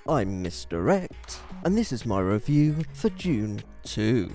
I'm Misdirect, and this is my review for Dune 2.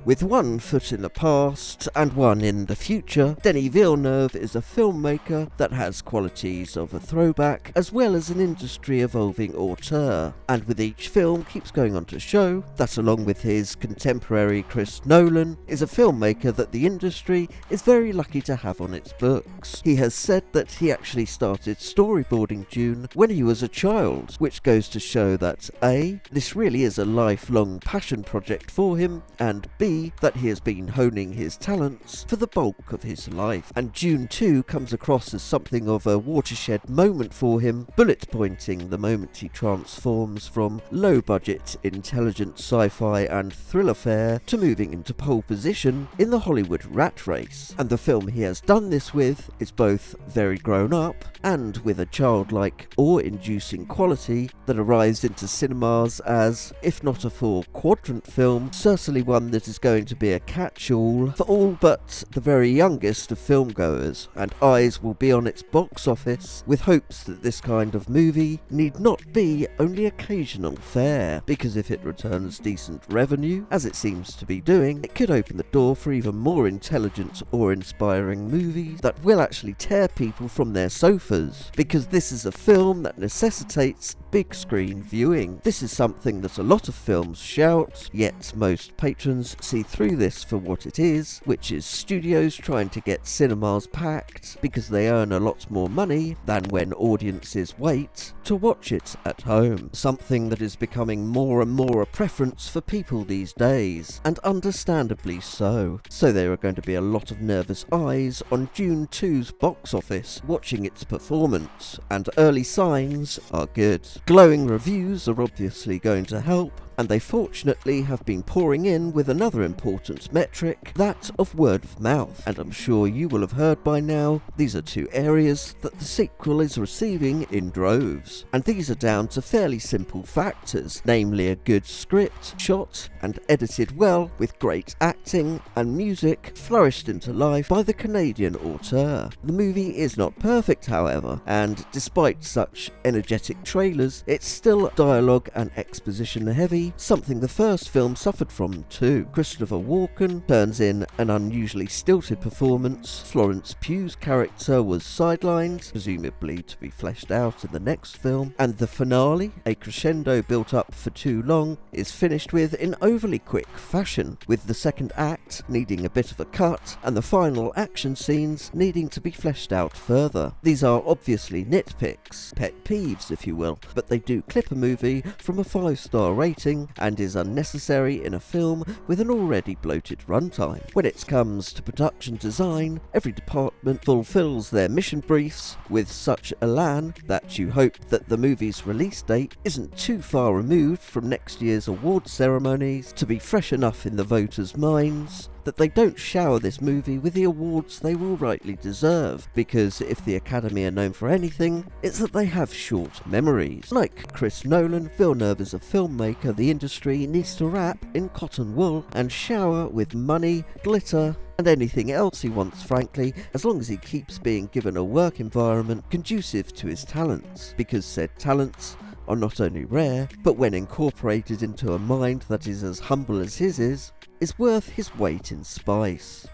With one foot in the past and one in the future, Denis Villeneuves is a filmmaker that has qualities of a throwback as well as an industry-evolving auteur, and with each film keeps going on to show that along with his contemporary Chris Nolan, is a filmmaker that the industry is very lucky to have on its books. He has said that he actually started storyboarding Dune when he was a child, which goes to show that A, this really is a lifelong passion project for him, and B, that he has been honing his talents for the bulk of his life. And Dune 2 comes across as something of a watershed moment for him, bullet pointing the moment he transforms from low-budget, intelligent sci-fi and thriller fare to moving into pole position in the Hollywood rat race. And the film he has done this with is both very grown up and with a childlike, awe-inducing quality that arrives into cinemas as, if not a four-quadrant film, certainly one that is going to be a catch-all for all but the very youngest of filmgoers, and eyes will be on its box office with hopes that this kind of movie need not be only occasional fare, because if it returns decent revenue, as it seems to be doing, it could open the door for even more intelligent or inspiring movies that will actually tear people from their sofas, because this is a film that necessitates big screen viewing. This is something that a lot of films shout, yet most patrons see through this for what it is, which is studios trying to get cinemas packed because they earn a lot more money than when audiences wait to watch it at home. Something that is becoming more and more a preference for people these days, and understandably so. So there are going to be a lot of nervous eyes on Dune 2's box office watching its performance, and early signs are good. Glowing reviews are obviously going to help, and they fortunately have been pouring in with another important metric, that of word of mouth. And I'm sure you will have heard by now, these are two areas that the sequel is receiving in droves. And these are down to fairly simple factors, namely a good script, shot and edited well, with great acting and music flourished into life by the Canadian auteur. The movie is not perfect, however, and despite such energetic trailers, it's still dialogue and exposition heavy, something the first film suffered from too. Christopher Walken turns in an unusually stilted performance, Florence Pugh's character was sidelined, presumably to be fleshed out in the next film, and the finale, a crescendo built up for too long, is finished with in overly quick fashion, with the second act needing a bit of a cut, and the final action scenes needing to be fleshed out further. These are obviously nitpicks, pet peeves if you will, but they do clip a movie from a 5-star rating and is unnecessary in a film with an already bloated runtime. When it comes to production design, every department fulfills their mission briefs with such elan that you hope that the movie's release date isn't too far removed from next year's award ceremonies to be fresh enough in the voters' minds that they don't shower this movie with the awards they will rightly deserve, because if the Academy are known for anything, it's that they have short memories. Like Chris Nolan, Villeneuve is a filmmaker the industry needs to wrap in cotton wool and shower with money, glitter, and anything else he wants, frankly, as long as he keeps being given a work environment conducive to his talents, because said talents are not only rare, but when incorporated into a mind that is as humble as his is worth his weight in spice.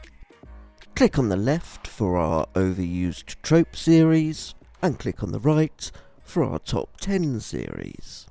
Click on the left for our overused trope series, and click on the right for our top 10 series.